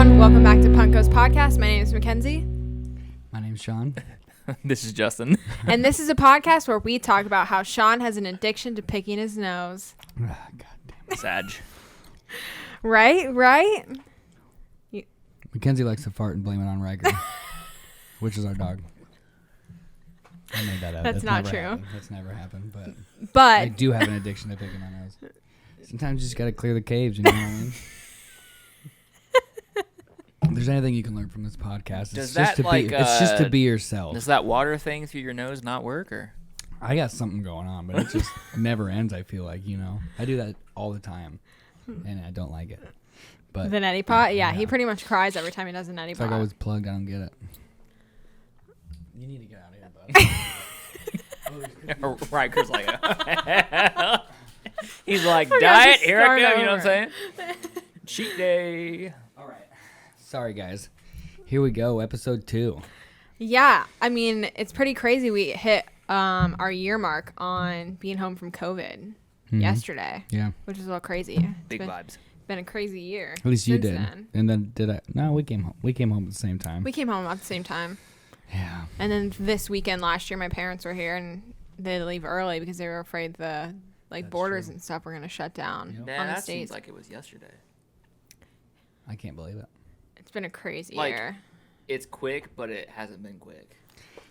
everyone. Welcome back to Punko's podcast. My name is Mackenzie. My name's Sean. This is Justin. And this is a podcast where we talk about how Sean has an addiction to picking his nose. God damn it. Sag. Right? Mackenzie likes to fart and blame it on Riker, which is our dog. I made that up. That's not true. That's never happened, but But I do have an addiction to picking my nose. Sometimes you just got to clear the caves, you know what I mean? If there's anything you can learn from this podcast, it's just to be yourself. Does that water thing through your nose not work, or? I got something going on, but it just never ends, I feel like, you know. I do that all the time, and I don't like it. But the neti pot? Yeah, he pretty much cries every time he does a neti it's pot. like always plugged. I don't get it. You need to get out of here, bud. Riker's like, he's like, diet, here I come, you know what I'm saying? Cheat day. All right. Sorry, guys. Here we go, episode 2. Yeah, I mean, it's pretty crazy. We hit our year mark on being home from COVID yesterday. Yeah. Which is a little crazy. Big vibes. Been a crazy year. At least you did. Then. And then did I? No, we came home. We came home at the same time. We came home at the same time. Yeah. And then this weekend last year, my parents were here and they had to leave early because they were afraid the borders and stuff were going to shut down Yep. Man, on the that states. seems like it was yesterday. I can't believe it. It's been a crazy Like, year. It's quick, but it hasn't been quick.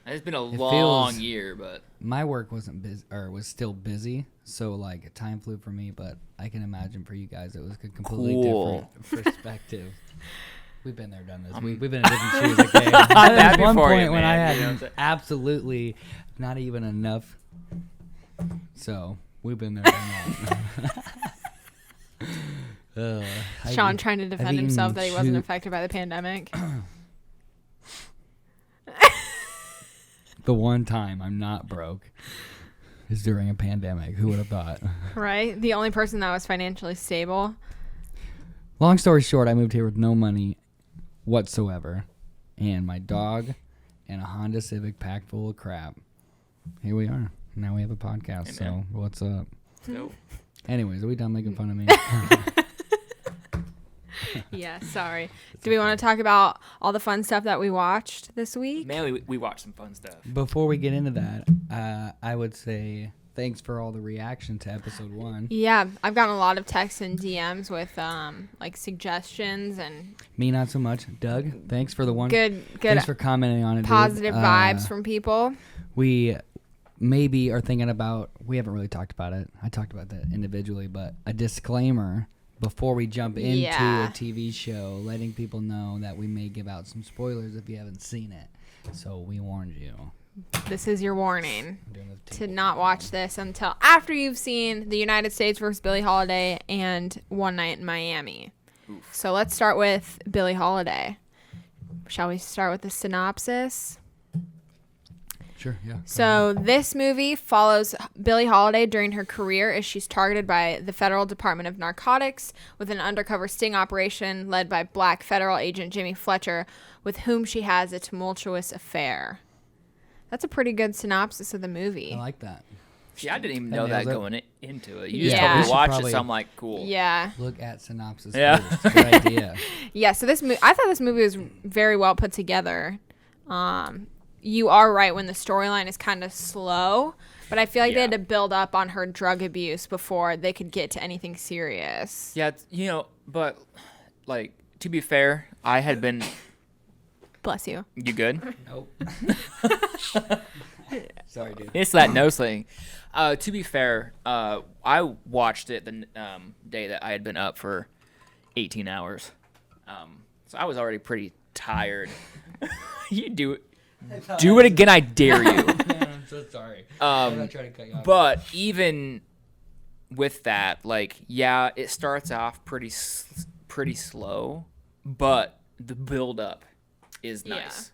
It's been a It long feels- year, but My work wasn't busy, or was still busy, so like time flew for me. But I can imagine for you guys, it was a completely Cool. different perspective. We've been there, done this. We've been in different shoes. Okay, I'm there was happy one for you, point when I man, you know what I'm had saying? absolutely not even enough. So we've been there, done that. Sean trying to defend eaten himself that he wasn't two- affected by the pandemic. The one time I'm not broke is during a pandemic. Who would have thought? Right? The only person that was financially stable. Long story short, I moved here with no money whatsoever, and my dog and a Honda Civic packed full of crap. Here we are. Now we have a podcast, Hey, so man. what's up? no. Anyways, are we done making fun of me? Yeah, sorry. Do we want to talk about all the fun stuff that we watched this week? Man, we watched some fun stuff. Before we get into that, I would say thanks for all the reaction to episode 1. Yeah, I've gotten a lot of texts and DMs with like suggestions and Me, not so much. Doug, thanks for the one. good Thanks for commenting on it. positive dude. vibes from people. We maybe are thinking about, we haven't really talked about it. I talked about that individually, but a disclaimer before we jump into Yeah. a TV show, letting people know that we may give out some spoilers if you haven't seen it. So we warned you. This is your warning I'm doing the to not watch this until after you've seen The United States vs. Billie Holiday and One Night in Miami. Oof. So let's start with Billie Holiday. Shall we start with the synopsis? Sure, yeah. So this movie follows Billie Holiday during her career as she's targeted by the Federal Department of Narcotics with an undercover sting operation led by black federal agent Jimmy Fletcher, with whom she has a tumultuous affair. That's a pretty good synopsis of the movie. I like that. See, I didn't even That know that nails it. going into it. You just Yeah. told We me should to watch probably- it, so I'm like, cool. Yeah. Look at synopsis Yeah. first. Good idea. Yeah, so I thought this movie was very well put together. You are right when the storyline is kind of slow, but I feel like they had Yeah. to build up on her drug abuse before they could get to anything serious. Yeah, but, like, to be fair, I had been... Bless you. You good? Nope. Sorry, dude. It's that nose thing. To be fair, I watched it the day that I had been up for 18 hours. So I was already pretty tired. You do it. Do it again, I dare you. Man, I'm so sorry. I'm not trying to cut you off. But even with that, like, yeah, it starts off pretty slow, but the build up is Yeah. nice.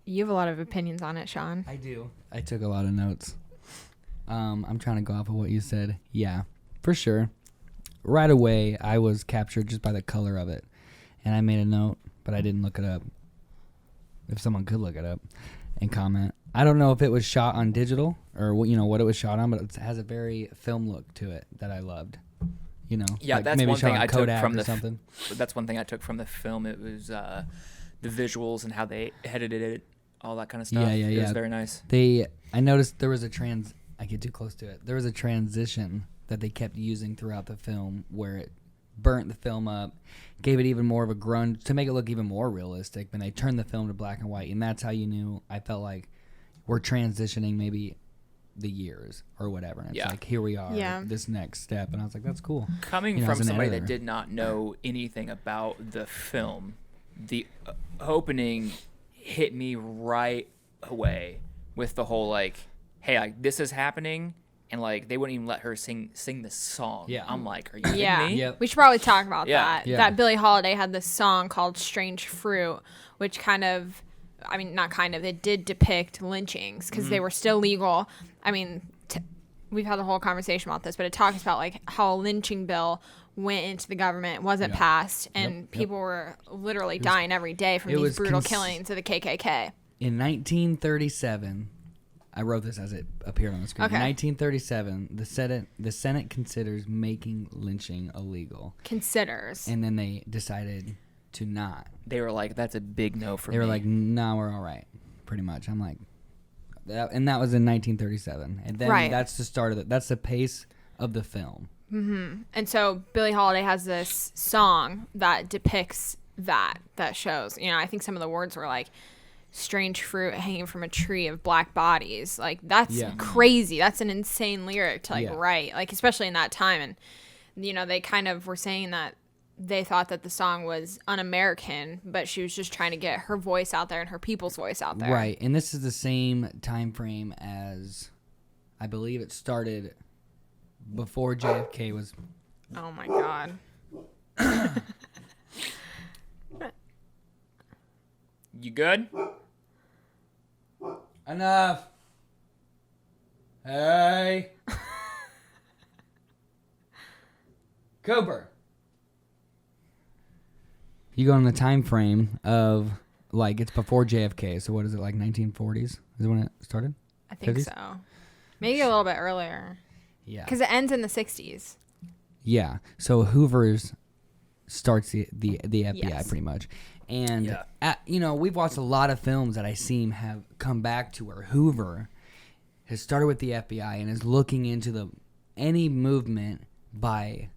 You have a lot of opinions on it, Sean. I do. I took a lot of notes. I'm trying to go off of what you said. Yeah, for sure. Right away, I was captured just by the color of it. And I made a note, but I didn't look it up. If someone could look it up and comment. I don't know if it was shot on digital or what it was shot on, but it has a very film look to it that I loved. you know. Yeah, like that's maybe one shot thing on I took Kodak from or the something. That's one thing I took from the film. It was the visuals and how they edited it, all that kind of stuff. Yeah. It was very nice. I noticed there was I get too close to it. There was a transition that they kept using throughout the film where it burnt the film up, gave it even more of a grunge to make it look even more realistic. And they turned the film to black and white, and that's how you knew. I felt like we're transitioning maybe the years or whatever. And it's like, here we are, this next step. And I was like, that's cool. Coming from somebody that did not know anything about the film, the opening hit me right away with the whole like, hey, like this is happening, and like they wouldn't even let her sing the song. Yeah. I'm like, are you kidding me? Yep. We should probably talk about that. Yeah. That Billie Holiday had this song called Strange Fruit, which kind of, I mean, not kind of, it did depict lynchings because they were still legal. I mean, we've had the whole conversation about this, but it talks about like how a lynching bill went into the government, wasn't passed, and people were literally dying every day from these brutal killings of the KKK. In 1937, I wrote this as it appeared on the screen. Okay. In 1937, the Senate considers making lynching illegal. Considers. And then they decided to not. They were like, that's a big no for me. They were like, no, we're all right, pretty much. I'm like, and that was in 1937. And then that's the start of it. That's the pace of the film. Mm-hmm. And so Billie Holiday has this song that depicts that shows, you know, I think some of the words were like, strange fruit hanging from a tree of black bodies. Like, that's crazy. That's an insane lyric to like write, like, especially in that time. And, you know, they kind of were saying that they thought that the song was un-American, but she was just trying to get her voice out there and her people's voice out there. Right. And this is the same time frame as, I believe it started before JFK was. Oh my God. You good? Enough. Hey. Cooper. You go on the time frame of, like, it's before JFK, so what is it, like 1940s? Is it when it started? I think 50s? so. Maybe a little bit earlier. Yeah. Because it ends in the 60s. Yeah. So Hoover's starts the FBI pretty much. And, you know, we've watched a lot of films that I seem have come back to where Hoover has started with the FBI and is looking into any movement by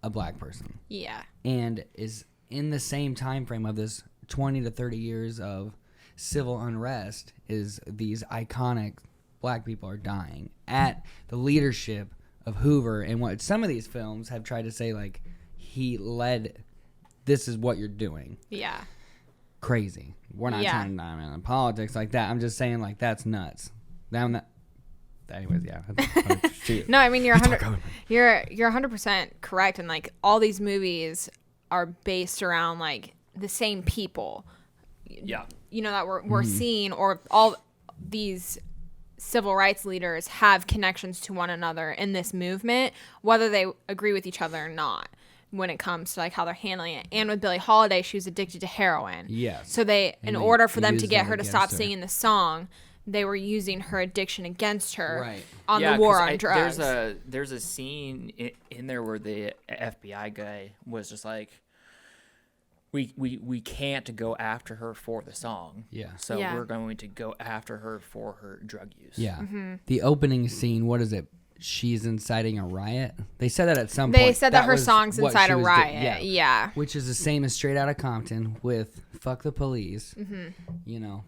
a black person. Yeah. And is in the same time frame of this 20 to 30 years of civil unrest is these iconic black people are dying at the leadership of Hoover. And what some of these films have tried to say, like, he led, this is what you're doing. Yeah. Crazy. We're not trying to dive into politics like that. I'm just saying, like, that's nuts. Anyways, yeah. No, I mean, you're 100% correct. And like all these movies are based around like the same people. Yeah. You know, that we're seeing, or all these civil rights leaders have connections to one another in this movement, whether they agree with each other or not, when it comes to like how they're handling it. And with Billie Holiday, she was addicted to heroin. Yes. So in order for them to get her to stop her. singing the song, they were using her addiction against her on Yeah, the war 'cause on drugs. There's a scene in there where the FBI guy was just like, we can't go after her for the song. Yeah. So we're going to go after her for her drug use. Yeah. Mm-hmm. The opening scene, what is it? She's inciting a riot. They said that at some point. They said that her was song's what inside she a was riot. doing. Yeah. Which is the same as Straight Outta Compton with Fuck the Police. Mm-hmm. You know.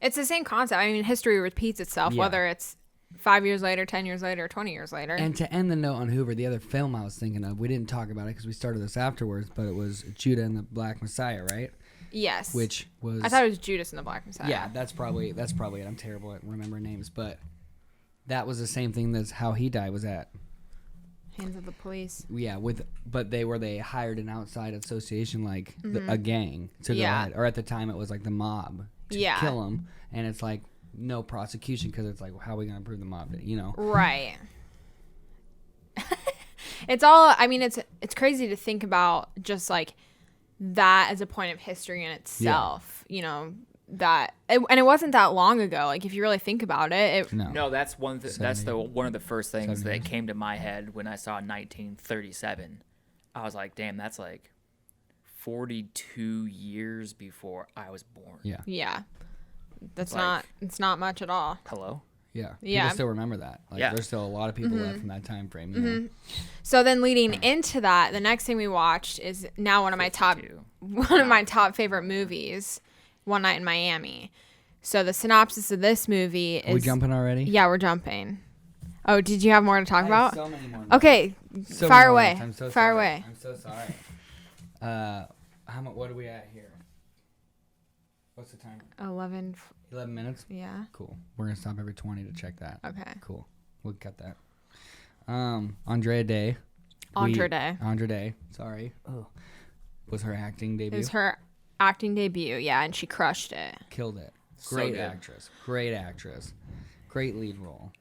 It's the same concept. I mean, history repeats itself, whether it's 5 years later, 10 years later, 20 years later. And to end the note on Hoover, the other film I was thinking of, we didn't talk about it because we started this afterwards, but it was Judah and the Black Messiah, right? Yes. Which was... I thought it was Judas and the Black Messiah. Yeah, that's probably it. I'm terrible at remembering names, but that was the same thing as how he died was at... Hands of the Police. Yeah, but they hired an outside association, like a gang to go ahead. Or at the time it was like the mob to kill him, and it's like no prosecution because it's like, how are we going to prove the mob did, you know? Right. It's all, I mean, it's crazy to think about just like that as a point of history in itself. You know, that, and it wasn't that long ago. Like if you really think about it, No, that's one of the first things 70 that years. came to my head when I saw 1937. I was like, damn, that's like 42 years before I was born. Yeah. yeah, that's Like- it's not much at all. Hello? Yeah. Yeah. People still remember that. Like, Yeah. there's still a lot of people left from that time frame. You know? So then leading into that, the next thing we watched is now one of my top 52. favorite movies, One Night in Miami. So the synopsis of this movie is Are we jumping already? Yeah, we're jumping. Oh, did you have more to talk about? So many more Okay, So fire many more away. notes. I'm so Fire sorry. away. I'm so sorry. What are we at here? What's the time? 11. 11 minutes? Yeah. Cool. We're going to stop every 20 to check that. Okay. Cool. We'll cut that. Andrea Day. Andrea Day. Sorry. Oh. Was her acting debut. It was her acting debut, yeah, and she crushed it. Killed it. So Great good. actress. Great actress. Great lead role.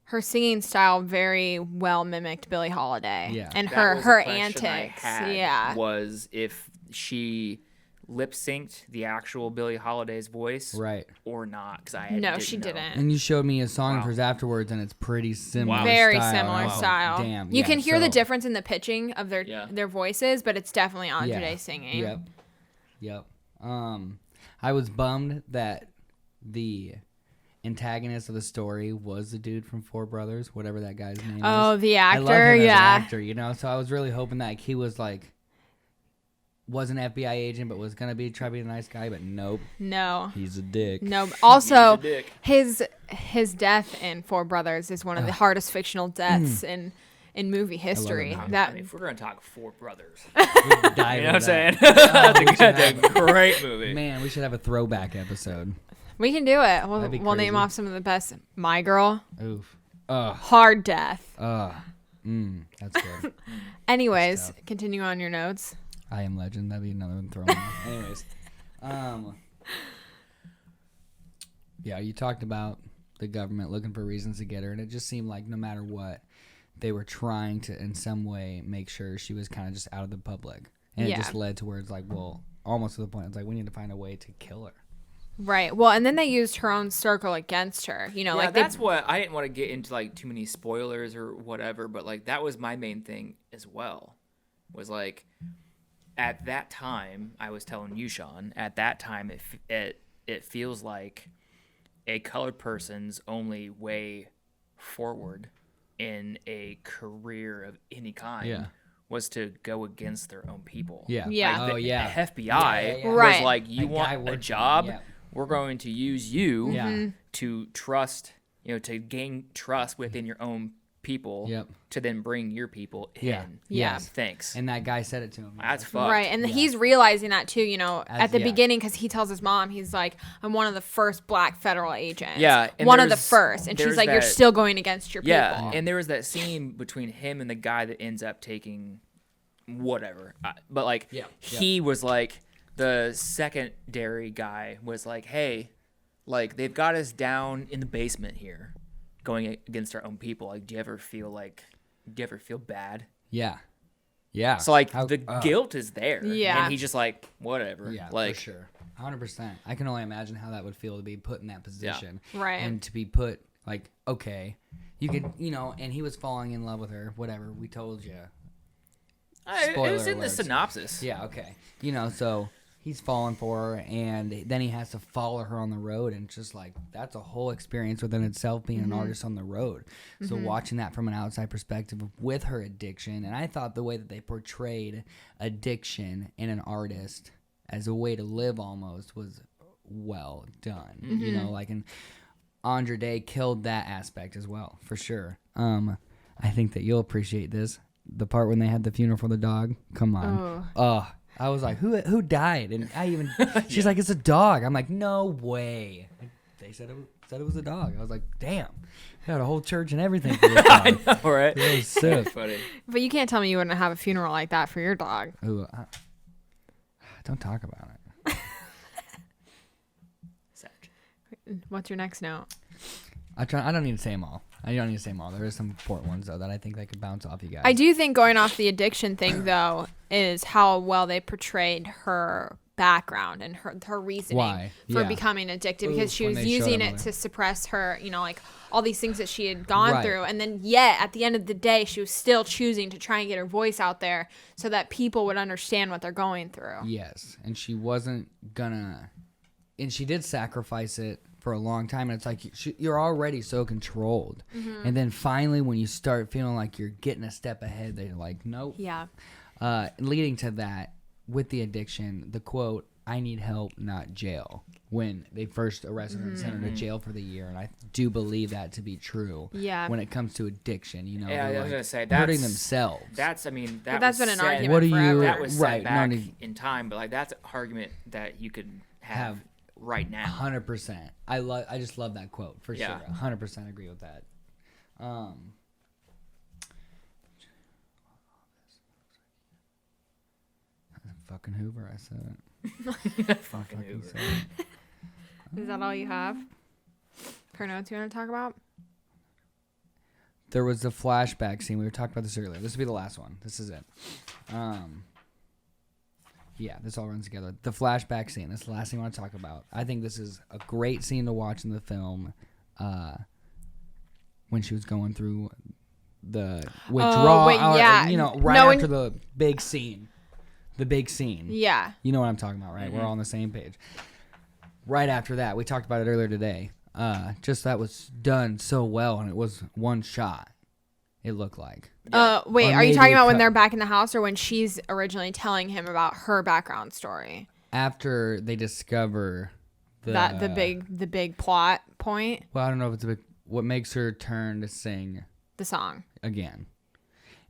Her singing style very well mimicked Billie Holiday. Yeah. And That her was her the question I antics. had, Yeah. was if she lip synced the actual Billie Holiday's voice Right. or not. Because No, she didn't. And you showed me a song of Wow. hers afterwards, and it's pretty similar. Wow. Very style. similar And I was like, style. Damn. You yeah, can hear the so- difference in the pitching of their voices, but it's definitely Andre Yeah. singing. Yep. I was bummed that the antagonist of the story was the dude from Four Brothers, whatever that guy's name is. Oh, the I love actor, him as yeah. an actor, you know. So I was really hoping that he was was an FBI agent, but was gonna try to be a nice guy, but nope, No. he's a dick. No. Also, He's a dick. his death in Four Brothers is one of the hardest fictional deaths in movie history. him. That I mean, if we're going to talk Four Brothers, We dive you know what I'm into saying? that. That's a great movie. Man, we should have a throwback episode. we can do it. We'll That'd be name crazy. off some of the best. My Girl, Oof. hard death. That's good. Anyways, Good stuff. continue on your notes. I Am Legend. That'd be another one thrown. Anyways, yeah, you talked about the government looking for reasons to get her, and it just seemed like no matter what, they were trying to, in some way, make sure she was kind of just out of the public, and Yeah. it just led to where it's like, well, almost to the point, it's like we need to find a way to kill her. Right. Well, and then they used her own circle against her. You know, Yeah, like that's what I didn't want to get into, like, too many spoilers or whatever, but like that was my main thing as well. Was like, at that time, I was telling you, Sean. At that time, it feels like a colored person's only way forward in a career of any kind Yeah. was to go against their own people. Yeah. Yeah. Oh, The yeah. FBI Yeah. was Right. like, you That guy want a worked for job? me, yeah. We're going to use you Yeah. to trust, to gain trust within your own people Yep. to then bring your people in. Yeah. Yeah. Yes. Thanks. And that guy said it to him. That's fucked. right. And he's realizing that too, you know, As- at the yeah. beginning, because he tells his mom, he's like, I'm one of the first black federal agents. Yeah, and One of the there's- first. And she's there's like, you're that- still going against your Yeah, people. and there was that scene between him and the guy that ends up taking whatever. But like, Yeah. he was like, the secondary guy was like, hey, like they've got us down in the basement here, going against our own people. Like, do you ever feel bad? Yeah. Yeah. So like How- the guilt is there. Yeah. And he's just like, whatever. Yeah, like for sure. 100%. I can only imagine how that would feel to be put in that position. Right. And to be put, like, okay, you could, and he was falling in love with her, whatever, we told you. it was in the alerts. synopsis. Yeah, okay. So he's falling for her, and then he has to follow her on the road, and just like, that's a whole experience within itself being an artist on the road. So watching that from an outside perspective with her addiction, and I thought the way that they portrayed addiction in an artist as a way to live almost was well done. And Andra Day killed that aspect as well, for sure. I think that you'll appreciate this. The part when they had the funeral for the dog. Come on. I was like, who died? And she's like, it's a dog. I'm like, no way. They said it was a dog. I was like, damn. They had a whole church and everything for this dog. I know, right? It was sick. Funny. But you can't tell me you wouldn't have a funeral like that for your dog. Ooh, don't talk about it. What's your next note? I don't need to say them all. There are some important ones, though, that I think that could bounce off you guys. I do think going off the addiction thing, though, is how well they portrayed her background and her reasoning for becoming addicted, because she was using it to suppress her, like all these things that she had gone through. And then yet at the end of the day, she was still choosing to try and get her voice out there so that people would understand what they're going through. Yes. And she wasn't and she did sacrifice it for a long time. And it's like, you're already so controlled. Mm-hmm. And then finally, when you start feeling like you're getting a step ahead, they're like, nope. Yeah. Leading to that, with the addiction, the quote, "I need help, not jail," when they first arrested her and sent her to jail for the year. And I do believe that to be true. Yeah. When it comes to addiction, Yeah, I was going to say, hurting themselves. That's been an argument what forever. You, that was set back no, in time, but like that's an argument that you could have right now. 100%. I just love that quote, for sure. 100% agree with that. Fucking Hoover, I said it. Fucking Hoover. Said it. Is that all you have for notes you want to talk about? There was the flashback scene. We were talking about this earlier. This will be the last one. This is it. Yeah, this all runs together. The flashback scene. That's the last thing I want to talk about. I think this is a great scene to watch in the film. When she was going through the withdrawal, after the big scene. The big scene. Yeah. You know what I'm talking about, right? Mm-hmm. We're all on the same page. Right after that, we talked about it earlier today. Just that was done so well, and it was one shot, it looked like. Wait, are you talking about when they're back in the house, or when she's originally telling him about her background story? After they discover the big plot point. Well, I don't know if it's what makes her turn to sing the song again.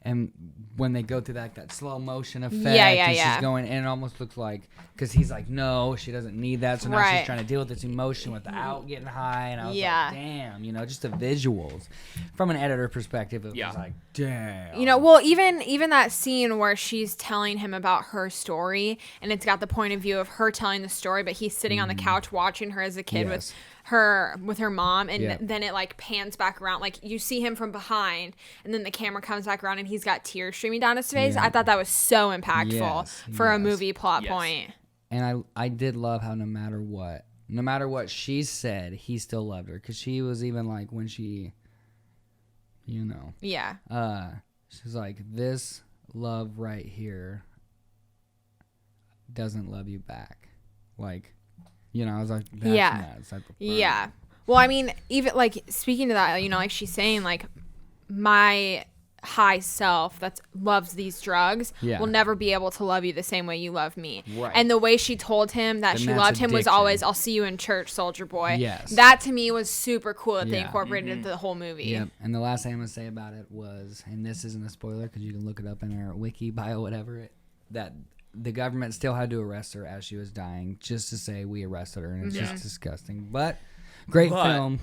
And when they go through that slow motion effect, and she's going, and it almost looks like, because he's like, no, she doesn't need that. So now she's trying to deal with this emotion without getting high. And I was like, damn, just the visuals. From an editor perspective, it was like, damn. Well, even that scene where she's telling him about her story, and it's got the point of view of her telling the story, but he's sitting on the couch watching her as a kid with her mom, and then it like pans back around, like you see him from behind, and then the camera comes back around and he's got tears streaming down his face. I thought that was so impactful for a movie plot point. And I did love how no matter what she said, he still loved her, because she was even like, when she she's like, this love right here doesn't love you back, like, I was like, that's nuts. Well, I mean, even like speaking to that, like she's saying, like, my high self that loves these drugs will never be able to love you the same way you love me. Right. And the way she told him that she loved him was always, "I'll see you in church, soldier boy." Yes. That to me was super cool that they incorporated into the whole movie. Yep. And the last thing I'm going to say about it was, and this isn't a spoiler because you can look it up in our wiki bio, whatever, that the government still had to arrest her as she was dying, just to say we arrested her, and it's just disgusting. But great film.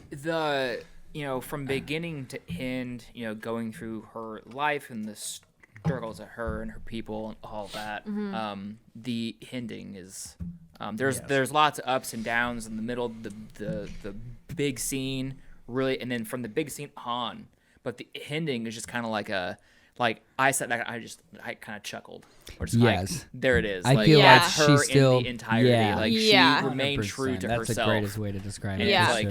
From beginning to end, going through her life and the struggles of her and her people and all that. The ending is there's lots of ups and downs in the middle. The big scene really, and then from the big scene on, but the ending is just kind of like I sat back, I kind of chuckled. Or just like, there it is. I feel like she's still in the entirety. She remained true to herself. That's the greatest way to describe it.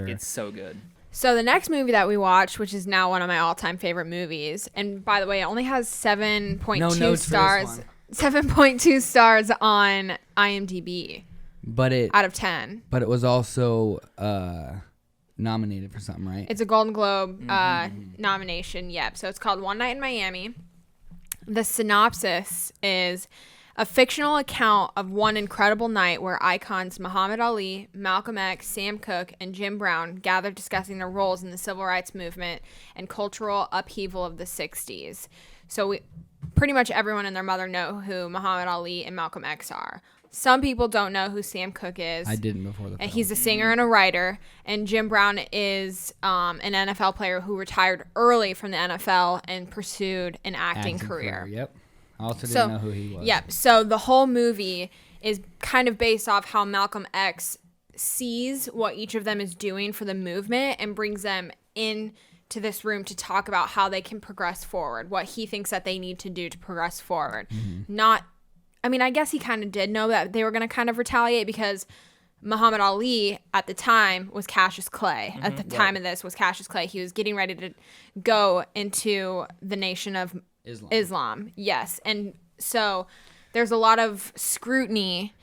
It's so good. So the next movie that we watched, which is now one of my all-time favorite movies, and by the way, it only has 7.2 stars. 7.2 stars on IMDb. Out of 10. But it was also nominated for something, right? It's a Golden Globe nomination. Yep. So it's called One Night in Miami. The synopsis is a fictional account of one incredible night where icons Muhammad Ali, Malcolm X, Sam Cooke, and Jim Brown gathered discussing their roles in the civil rights movement and cultural upheaval of the 60s. So pretty much everyone and their mother know who Muhammad Ali and Malcolm X are. Some people don't know who Sam Cooke is. I didn't before the film. And he's a singer and a writer. And Jim Brown is an NFL player who retired early from the NFL and pursued an acting career. Yep. I also didn't know who he was. Yep. So the whole movie is kind of based off how Malcolm X sees what each of them is doing for the movement and brings them in to this room to talk about how they can progress forward, what he thinks that they need to do to progress forward. Not I mean, I guess he kind of did know that they were going to kind of retaliate because Muhammad Ali at the time was Cassius Clay. At the time of this was Cassius Clay. He was getting ready to go into the nation of Islam. Yes. And so there's a lot of scrutiny.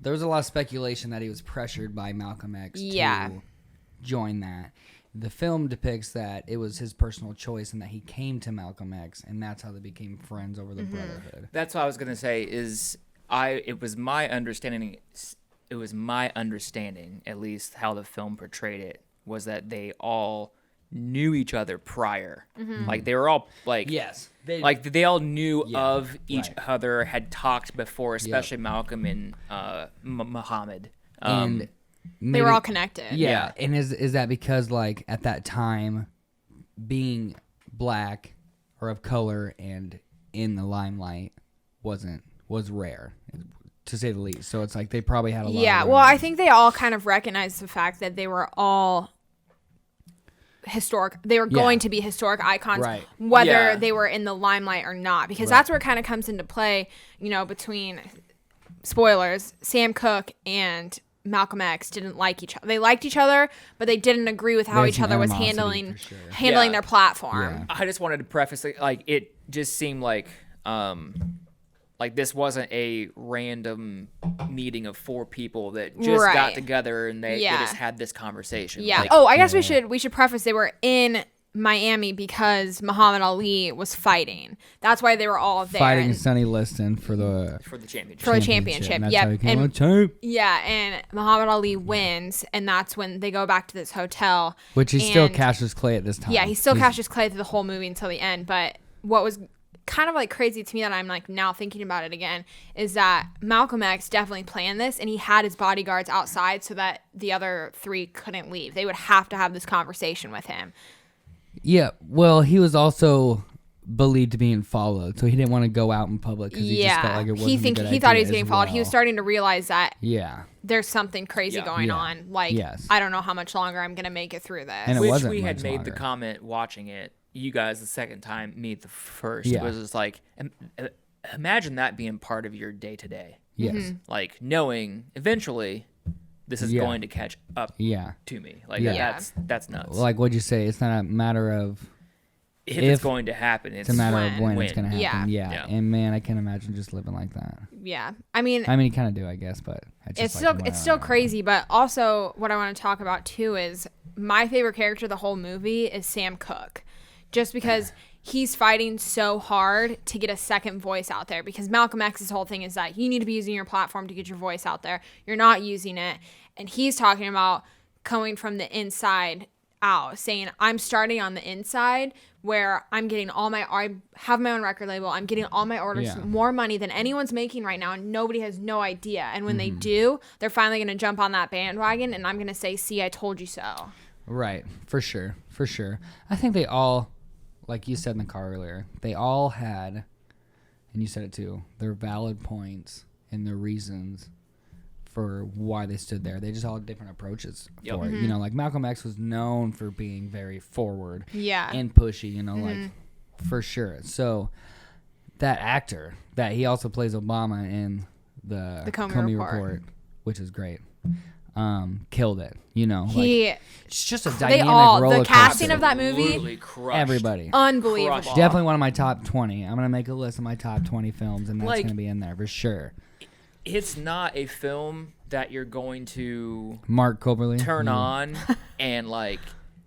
There was a lot of speculation that he was pressured by Malcolm X to join that. The film depicts that it was his personal choice and that he came to Malcolm X, and that's how they became friends over the brotherhood. That's what I was gonna say. It was my understanding, at least how the film portrayed it, was that they all knew each other prior. Like they were all like they all knew of each other, had talked before, especially Malcolm and Muhammad. And they were all connected. Yeah. And is that because like at that time being black or of color and in the limelight was rare, to say the least. So it's like they probably had a lot of well, I think they all kind of recognized the fact that they were all historic. They were going to be historic icons, whether they were in the limelight or not, because that's where it kind of comes into play, between spoilers, Sam Cooke and Malcolm X didn't like each other. They liked each other, but they didn't agree with how each other was handling their platform. Yeah. I just wanted to preface it, like it just seemed like this wasn't a random meeting of 4 people that just got together and they just had this conversation. Yeah. Like, I guess we should preface they were in Miami because Muhammad Ali was fighting. That's why they were all there. Fighting Sonny Liston for the championship. And Muhammad Ali wins, and that's when they go back to this hotel. Which he's still Cassius Clay at this time. Yeah, he's still Cassius Clay through the whole movie until the end. But what was kind of like crazy to me that I'm like now thinking about it again is that Malcolm X definitely planned this, and he had his bodyguards outside so that the other 3 couldn't leave. They would have to have this conversation with him. Yeah, well, he was also believed to being followed, so he didn't want to go out in public because he just felt like it wasn't a good idea. He thought he was getting followed. He was starting to realize that there's something crazy going on. Like, I don't know how much longer I'm going to make it through this. And which we had made the comment watching it, you guys the second time, me the first. It was just like, imagine that being part of your day-to-day. Yes. Like, knowing eventually this is going to catch up to me. Like that's nuts. Like what'd you say? It's not a matter of if it's going to happen. It's a matter of when it's going to happen. Yeah. And man, I can't imagine just living like that. Yeah. I mean, you kind of do, I guess, but it's still crazy. But also what I want to talk about too is my favorite character of the whole movie is Sam Cooke. Just because he's fighting so hard to get a second voice out there, because Malcolm X's whole thing is that you need to be using your platform to get your voice out there. You're not using it. And he's talking about coming from the inside out, saying, I'm starting on the inside where I have my own record label. I'm getting all my orders, more money than anyone's making right now. And nobody has no idea. And when they do, they're finally going to jump on that bandwagon. And I'm going to say, see, I told you so. Right. For sure. I think they all, like you said in the car earlier, they all had, and you said it too, their valid points and their reasons for why they stood there. They just all had different approaches for it. Like Malcolm X was known for being very forward and pushy, like for sure. So that actor, that he also plays Obama in the Comey Report, which is great. Killed it, it's just a dynamic roller the casting of that movie, everybody, unbelievable. Definitely one of my top 20. I'm gonna make a list of my top 20 films, and that's gonna be in there for sure. It's not a film that you're going to Mark Coberly turn on and like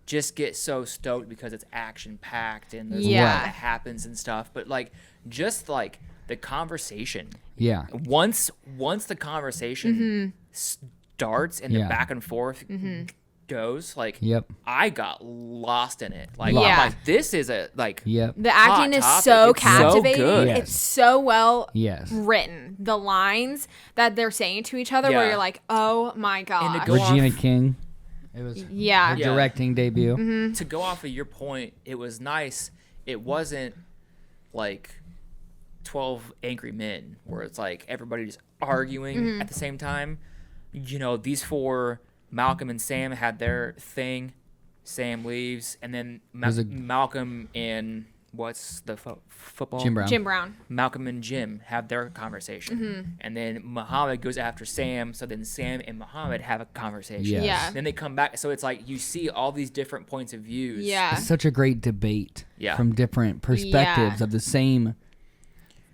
just get so stoked because it's action packed and there's a lot that happens and stuff, but like just like the conversation. Yeah. Once the conversation starts and the back and forth goes, like I got lost in it. Like I'm like, this is a like the acting is so captivating. So good. It's so well written. The lines that they're saying to each other where you're like, oh my god. Regina King. It was her directing debut. To go off of your point, it was nice. It wasn't like 12 Angry Men where it's like everybody just arguing at the same time. These 4, Malcolm and Sam had their thing. Sam leaves, and then Malcolm and what's the football? Jim Brown. Jim Brown. Malcolm and Jim have their conversation. And then Muhammad goes after Sam, so then Sam and Muhammad have a conversation. Yes. Yeah. Then they come back, so it's like you see all these different points of views. Yeah. It's such a great debate Yeah. from different perspectives Yeah. of the same.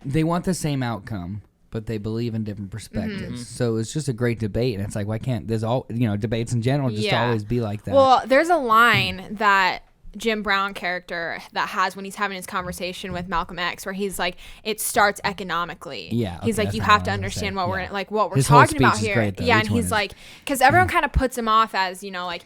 They want the same outcome, but they believe in different perspectives. So it's just a great debate, and it's like, why can't there's all debates in general just Yeah. always be like that? Well, there's a line that Jim Brown character that has when he's having his conversation with Malcolm X, where he's like, it starts economically. Yeah, He's okay, like, you that's have what to I was gonna understand say, what yeah. we're like, what we're His whole talking about speech is here. great, though. Yeah, Each and one he's is. like, because everyone kind of puts him off as like,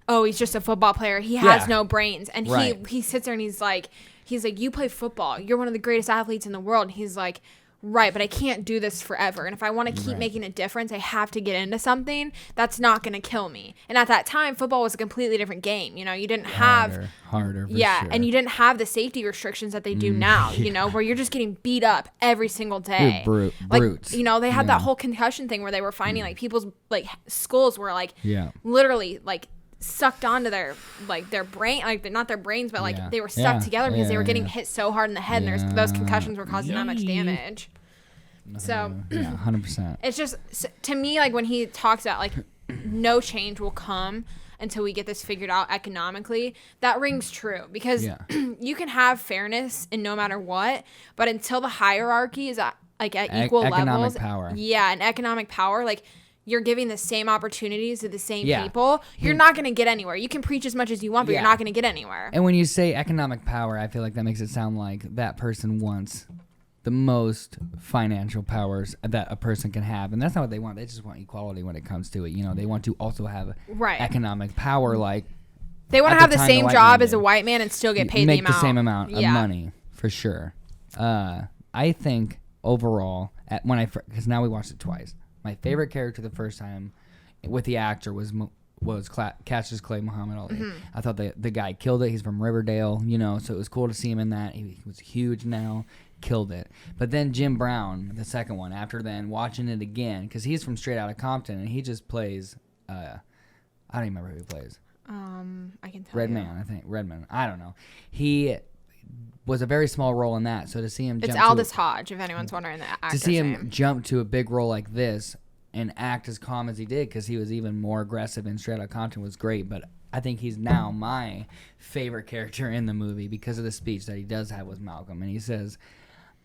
oh, he's just a football player. He has Yeah. no brains, and Right. he sits there and he's like, you play football. You're one of the greatest athletes in the world. And he's like, right, but I can't do this forever. And if I want to keep Right. making a difference, I have to get into something that's not going to kill me. And at that time, football was a completely different game. You didn't have, harder. For yeah, sure. and you didn't have the safety restrictions that they do now, where you're just getting beat up every single day. brutes. They had Yeah. that whole concussion thing where they were finding like people's like skulls were like Yeah. literally like sucked onto their brain, like not their brains, but like Yeah. they were stuck Yeah. together because they were Yeah, getting yeah. hit so hard in the head, and those concussions were causing that much damage. So Yeah, 100%. it's just to me, like when he talks about like no change will come until we get this figured out economically, that rings true, because Yeah. you can have fairness in no matter what, but until the hierarchy is at equal Economic levels, power. yeah, and economic power, like you're giving the same opportunities to the same Yeah. people, you're not going to get anywhere. You can preach as much as you want, but Yeah. you're not going to get anywhere. And when you say economic power, I feel like that makes it sound like that person wants the most financial powers that a person can have, and that's not what they want. They just want equality when it comes to it. They want to also have Right. economic power, like They want at to have the the time, same the white job man as a did. white man and still get paid make the same amount of Yeah. money for sure. I think overall, because now we watched it twice. My favorite character the first time with the actor was Cassius Clay Muhammad Ali. I thought the guy killed it. He's from Riverdale, so it was cool to see him in that. He was huge now, killed it. But then Jim Brown, the second one, after then watching it again, because he's from Straight Outta Compton and he just plays. I don't even remember who he plays. I can tell you. Redman. I don't know. He was a very small role in that. So to see him, It's jump Aldous to Hodge, if anyone's wondering the actor's to see him name. jump to a big role like this and act as calm as he did, because he was even more aggressive in Straight Outta Compton, was great. But I think he's now my favorite character in the movie because of the speech that he does have with Malcolm, and he says,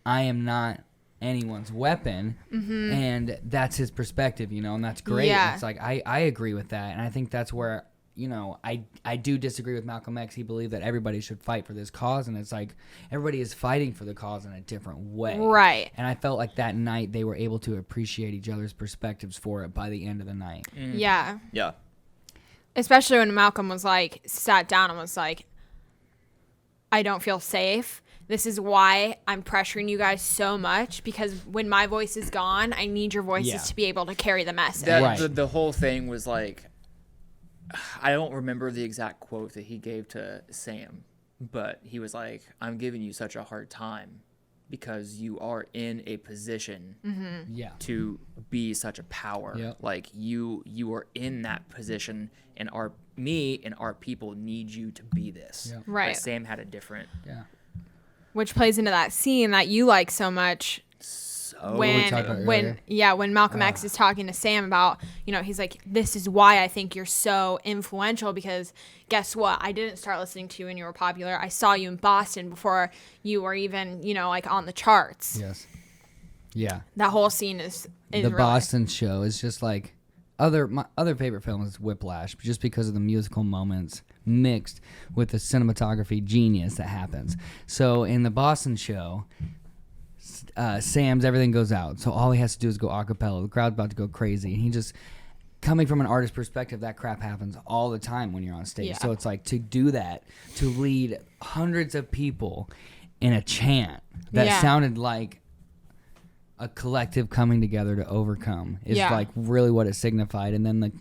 "I am not anyone's weapon," and that's his perspective, and that's great. Yeah. It's like I agree with that, and I think that's where I do disagree with Malcolm X. He believed that everybody should fight for this cause, and it's like everybody is fighting for the cause in a different way. Right. And I felt like that night they were able to appreciate each other's perspectives for it by the end of the night. Yeah. Yeah. Especially when Malcolm was like, sat down and was like, I don't feel safe. This is why I'm pressuring you guys so much, because when my voice is gone, I need your voices Yeah. to be able to carry the message. Right. The whole thing was like, I don't remember the exact quote that he gave to Sam, but he was like, I'm giving you such a hard time because you are in a position Yeah. to be such a power. Yep. Like you are in that position, and me and our people need you to be this. Yep. Right. But Sam had a different. Yeah. Which plays into that scene that you like so much. So we talked about earlier. When Malcolm X is talking to Sam about, he's like, this is why I think you're so influential, because guess what? I didn't start listening to you when you were popular. I saw you in Boston before you were even, like on the charts. Yes. Yeah. That whole scene is The really, Boston show is just like my other favorite film is Whiplash, just because of the musical moments mixed with the cinematography genius that happens. So in the Boston show, Sam's everything goes out, so all he has to do is go a cappella. The crowd's about to go crazy, and he just, coming from an artist perspective, that crap happens all the time when you're on stage. Yeah. So it's like, to do that, to lead hundreds of people in a chant that Yeah. sounded like a collective coming together to overcome is Yeah. like really what it signified. And then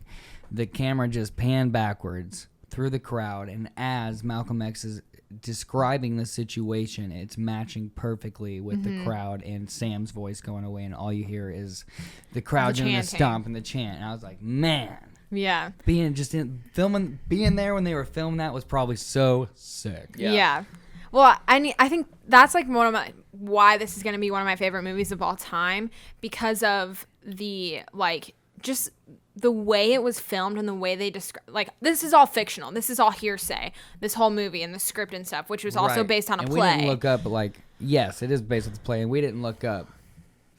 the camera just panned backwards through the crowd, and as Malcolm X is describing the situation, it's matching perfectly with the crowd and Sam's voice going away, and all you hear is the crowd The doing the chanting. stomp and the chant. And I was like, man, Yeah. being there when they were filming that was probably so sick. Yeah. Yeah. Well, I think that's like why this is going to be one of my favorite movies of all time, because of the like just the way it was filmed and the way they describe, like, this is all fictional. This is all hearsay. This whole movie and the script and stuff, which was also based on a play. We didn't look up, like, yes, it is based on the play, and we didn't look up,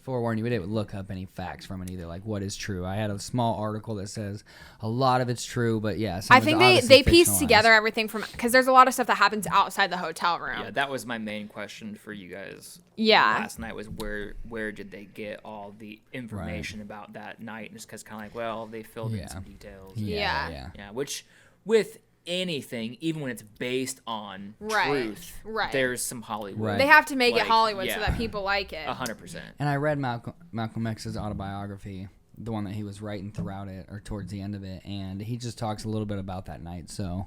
forewarn you, we didn't look up any facts from it either, like what is true. I had a small article that says a lot of it's true, but yeah, I think they pieced together everything from, because there's a lot of stuff that happens outside the hotel room. Yeah, that was my main question for you guys. Yeah. Last night was where did they get all the information about that night? And just because kind of like, well, they filled in some details. Yeah. Which with anything, even when it's based on truth, there's some Hollywood. They have to make it Hollywood so that people like it. 100%. And I read Malcolm X's autobiography, the one that he was writing throughout it or towards the end of it, and he just talks a little bit about that night. So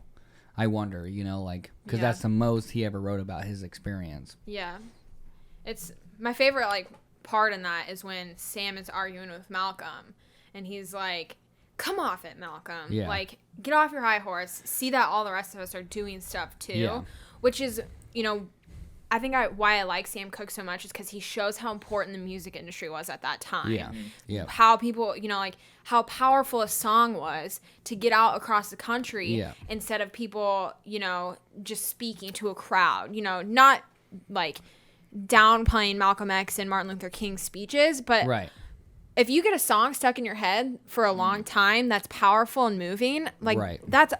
I wonder, like, because that's the most he ever wrote about his experience. Yeah. It's my favorite, like, part in that is when Sam is arguing with Malcolm, and he's like, come off it, Malcolm. Yeah. Like, get off your high horse. See that all the rest of us are doing stuff too. Yeah. Which is, I think why I like Sam Cooke so much is because he shows how important the music industry was at that time. Yeah. Yeah. How people, like, how powerful a song was to get out across the country instead of people, just speaking to a crowd. Not like downplaying Malcolm X and Martin Luther King's speeches, but if you get a song stuck in your head for a long time that's powerful and moving, like, that's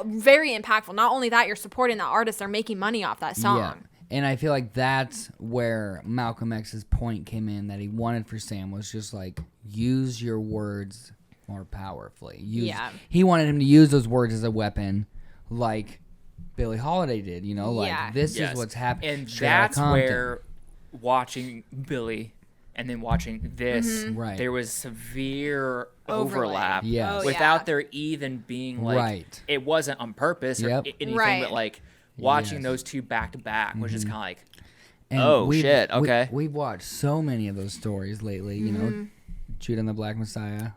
very impactful. Not only that, you're supporting the artist, they're making money off that song. Yeah. And I feel like that's where Malcolm X's point came in that he wanted for Sam was just like, use your words more powerfully. He wanted him to use those words as a weapon, like Billie Holiday did, like, this is what's happening. And that's where watching Billie and then watching this, there was severe overlap without there even being, like, it wasn't on purpose or anything, but, like, watching those two back to back was just kind of like, shit, okay. We've watched so many of those stories lately, Judah and the Black Messiah.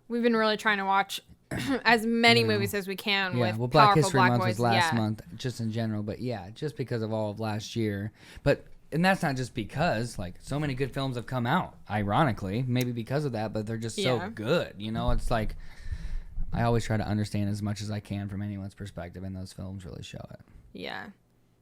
We've been really trying to watch as many movies as we can with Black powerful History Black Month boys. was last month, just in general, but just because of all of last year. And that's not just because, like, so many good films have come out, ironically, maybe because of that, but they're just so good, It's like, I always try to understand as much as I can from anyone's perspective, and those films really show it. Yeah.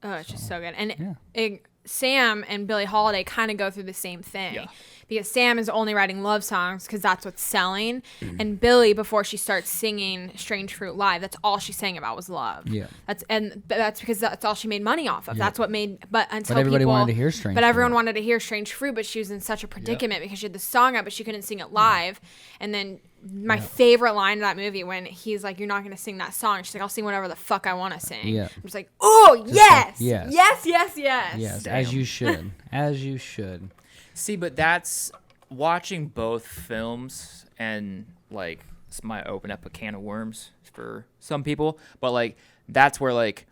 Oh, it's just so good. And Sam and Billie Holiday kind of go through the same thing. Yeah. Because Sam is only writing love songs because that's what's selling. And Billie, before she starts singing Strange Fruit live, that's all she sang about was love. Yeah. That's because that's all she made money off of. Yeah. That's what made. But everybody wanted to hear Strange Fruit. But everyone wanted to hear Strange Fruit, but she was in such a predicament because she had the song out, but she couldn't sing it live. And then my favorite line in that movie when he's like, "You're not going to sing that song." She's like, "I'll sing whatever the fuck I want to sing." Yeah. I'm just like, "Oh, yes. Yes, Damn. As you should. As you should." See, but that's watching both films, and, like, this might open up a can of worms for some people, but, like, that's where, like,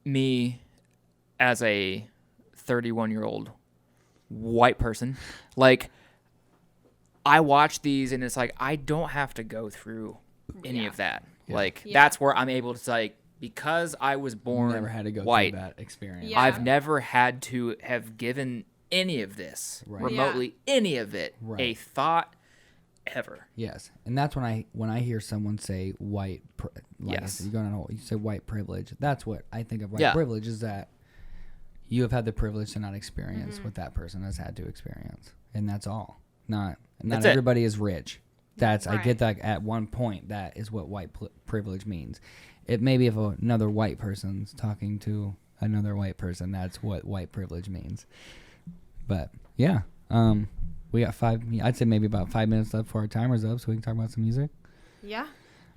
me as a 31-year-old white person, like, I watch these and it's like, I don't have to go through any of that. Yeah. Like, that's where I'm able to, like, because I was born never had to go white, through that experience. Yeah. I've never had to have given any of this, remotely any of it, a thought ever. Yes. And that's when I hear someone say white, I said, you say white privilege. That's what I think of white privilege, is that you have had the privilege to not experience what that person has had to experience. And that's all. Not everybody is rich. I get that at one point. That is what white privilege means. It may be if another white person's talking to another white person, that's what white privilege means. But yeah, we got I'd say maybe about 5 minutes left before our timer's up, so we can talk about some music. Yeah.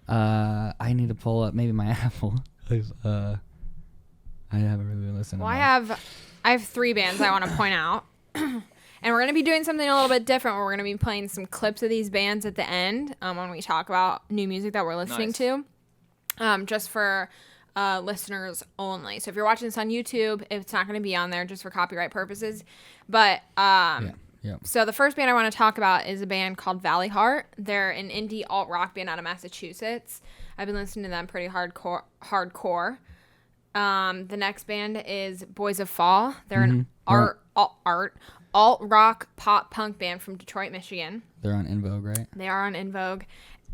I need to pull up maybe my Apple. I haven't really listened. Well, I have 3 bands I want to point out. And we're going to be doing something a little bit different where we're going to be playing some clips of these bands at the end when we talk about new music that we're listening to, just for listeners only. So if you're watching this on YouTube, it's not going to be on there just for copyright purposes. But so the first band I want to talk about is a band called Valleyheart. They're an indie alt rock band out of Massachusetts. I've been listening to them pretty hardcore. The next band is Boys of Fall. They're an Mm-hmm. alt rock pop punk band from Detroit, Michigan. They're on In Vogue, right? They are on In Vogue.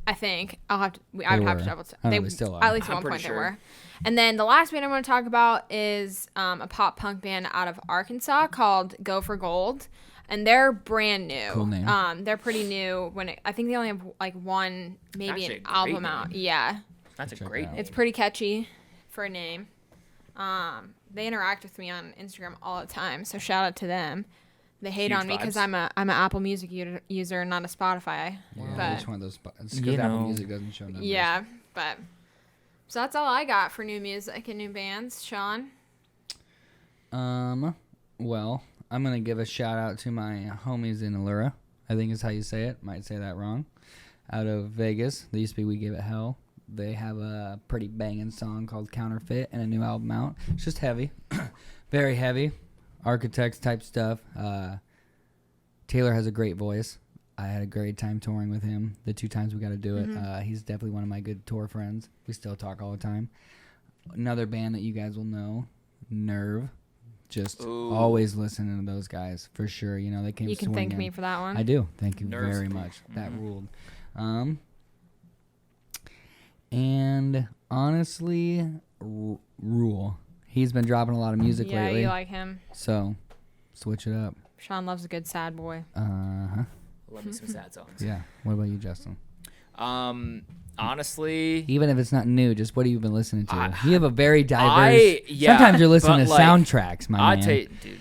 I think I would have to were. double check. I don't know, they still are. At least I'm at one pretty point they sure. were. And then the last band I'm going to talk about is a pop punk band out of Arkansas called Go for Gold, and they're brand new. Cool name. They're pretty new. I think they only have like one, maybe Actually, an a great album name. out. Yeah, That's a Check great it out. name. it's pretty catchy for a name. They interact with me on Instagram all the time, so shout out to them. They hate Huge on me because vibes. I'm an Apple Music user, not a Spotify. Yeah, but each one of those spots. You Because Apple know. Music doesn't show numbers. yeah, but so that's all I got for new music and new bands. Sean, Well, I'm gonna give a shout out to my homies in Alura. I think is how you say it. Might say that wrong. Out of Vegas, they used to be We Give It Hell. They have a pretty banging song called Counterfeit and a new album out. It's just heavy, very heavy, Architects type stuff. Taylor has a great voice. I had a great time touring with him the 2 times we got to do it. He's definitely one of my good tour friends. We still talk all the time. Another band that you guys will know, Nerv. Just Ooh. always listening to those guys for sure. You know, they came you can thank swinging. me for that one. I do. Thank you Nerves. very much. That ruled. And honestly, Ruel. He's been dropping a lot of music Yeah, lately. you like him. So, switch it up. Sean loves a good sad boy. Uh-huh. Love me some sad songs. Yeah. What about you, Justin? Honestly, Even if it's not new, just what have you been listening to? I- You have a very diverse... yeah, sometimes you're listening but, to like, soundtracks, my I man. tell you, dude.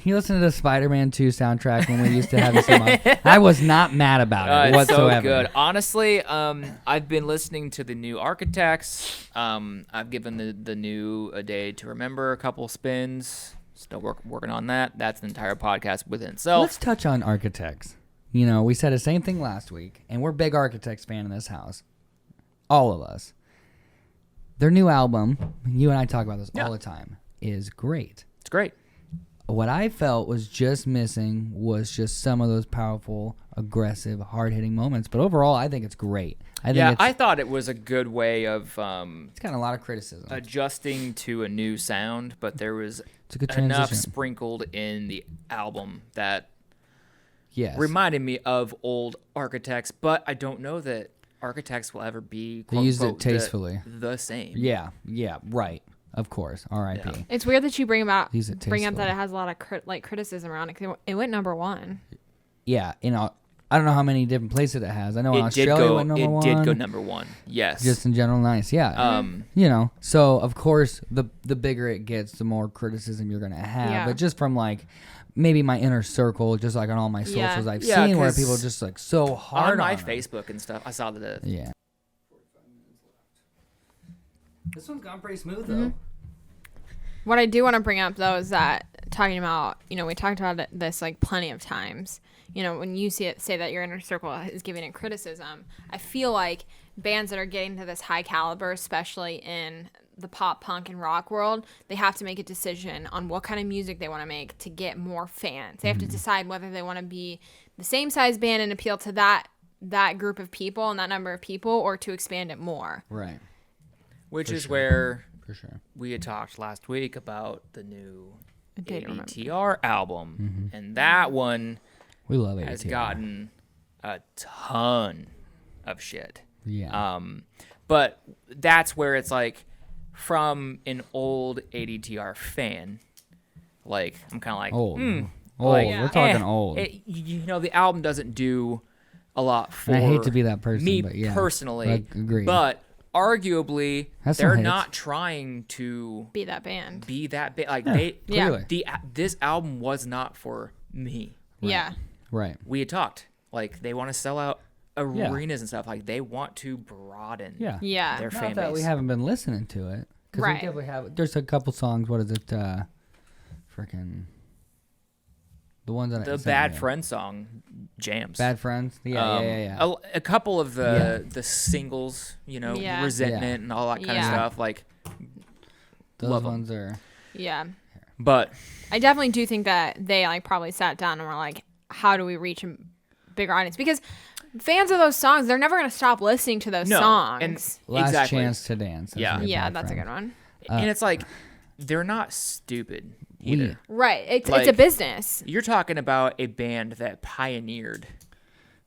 You listened to the Spider-Man 2 soundtrack when we used to have this in my... I was not mad about it It's so whatsoever. good. Honestly, I've been listening to the new Architects. I've given the new A Day to Remember a couple spins. Still working on that. That's an entire podcast within itself. Let's touch on Architects. You know, we said the same thing last week, and we're big Architects fan in this house. All of us. Their new album, you and I talk about this all the time, is great. It's great. What I felt was just missing was just some of those powerful, aggressive, hard-hitting moments. But overall, I think it's great. I thought it was a good way of it's got a lot of criticism. adjusting to a new sound, but there was It's a good enough transition. sprinkled in the album that Yes. reminded me of old Architects, but I don't know that Architects will ever be They quote, used it unquote, tastefully. the same. Yeah, right. Of course. R.I.P. Yeah. It's weird that you bring up Use it that tastefully. it has a lot of criticism around it. 'Cause it went number 1. Yeah, you know, I don't know how many different places it has. I know It Australia did go. went number It one. did go number 1. Yes. Just in general, nice. Yeah. You know, so of course, the bigger it gets, the more criticism you're gonna have. Yeah. But just from like maybe my inner circle, just like on all my Yeah. socials I've Yeah, seen where 'cause people just like so hard on my them. Facebook and stuff, I saw that. Yeah. This one's gone pretty smooth though. Mm-hmm. What I do want to bring up though is that talking about, we talked about this like plenty of times. When you say that your inner circle is giving it criticism, I feel like bands that are getting to this high caliber, especially in the pop, punk, and rock world, they have to make a decision on what kind of music they want to make to get more fans. They have to decide whether they want to be the same size band and appeal to that group of people and that number of people, or to expand it more. Right. Which For is sure. where For sure. we had talked last week about the new A Day to Remember. ABTR album, and that one We love it. has gotten a ton of shit. Yeah. But that's where it's like, from an old ADTR fan, like I'm kind of like old. Old. like, We're talking old. The album doesn't do a lot for And I hate to be that person, me but yeah. personally. I agree. But arguably, Has some they're hits. not trying to Be that band. be that big. Like they, Yeah. Clearly. this album was not for me. Yeah. Right. We had talked, like they want to sell out arenas and stuff. Like they want to broaden Yeah. Yeah. their Not fan that we base. haven't been listening to it. 'Cause Right. we definitely have. There's a couple songs. What is it? Freaking. The ones that I The sent Bad you. Friend song jams. Bad Friends. Yeah. A couple of the singles, Yeah. Resentment Yeah. and all that kind Yeah. of stuff. Like, Those love 'em. ones are. Yeah. but I definitely do think that they probably sat down and were like, how do we reach a bigger audience? Because fans of those songs, they're never going to stop listening to those No, songs. and Last exactly. Chance to Dance. That's Yeah. a good Yeah, Bad that's a Friend. good one. And it's like they're not stupid either. Right. It's Like, a business. You're talking about a band that pioneered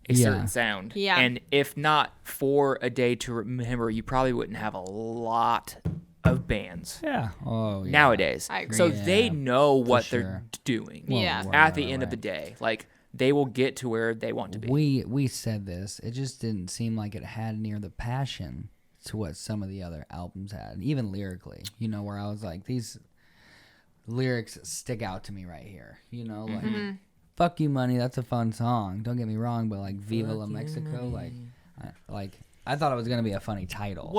a certain sound. Yeah. And if not for A Day to Remember, you probably wouldn't have a lot of bands Yeah. Oh, yeah. nowadays. I agree. So Yeah, they know what sure. they're doing. Yeah. At the end of the day, like they will get to where they want to be. We said this. It just didn't seem like it had near the passion to what some of the other albums had, even lyrically. You know, where I was like, these lyrics stick out to me right here. You know, like "Fuck You Money," that's a fun song. Don't get me wrong, but like "Viva La Mexico," like I thought it was gonna be a funny title.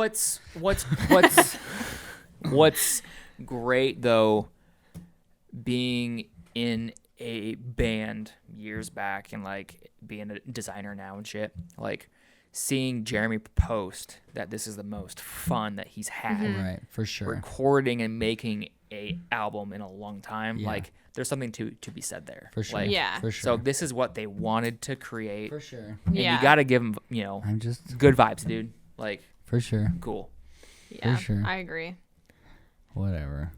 What's great though, being in a band years back and like being a designer now and shit, like seeing Jeremy post that this is the most fun that he's had Right, for sure. recording and making a album in a long time. Yeah. Like there's something to be said there. For sure. Like, Yeah. For sure. So this is what they wanted to create. For sure. And Yeah. you got to give them, you know, I'm just good vibes, dude. Like, for sure. cool. Yeah. sure. I agree. Whatever.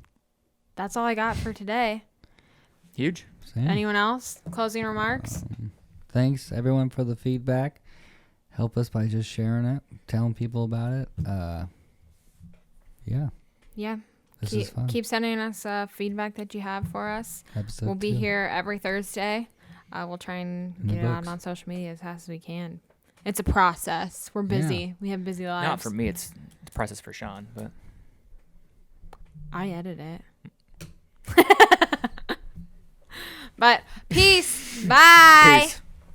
That's all I got for today. Huge. Same. Anyone else? Closing remarks? Thanks everyone for the feedback. Help us by just sharing it, telling people about it. Yeah, Yeah. this is fun. Keep sending us feedback that you have for us. Episode We'll be 2. here every Thursday. We'll try and In the get it out books. on social media as fast as we can. It's a process. We're busy. Yeah. We have busy lives. Not for me. It's the process for Sean, but I edit it. But peace. Bye. peace.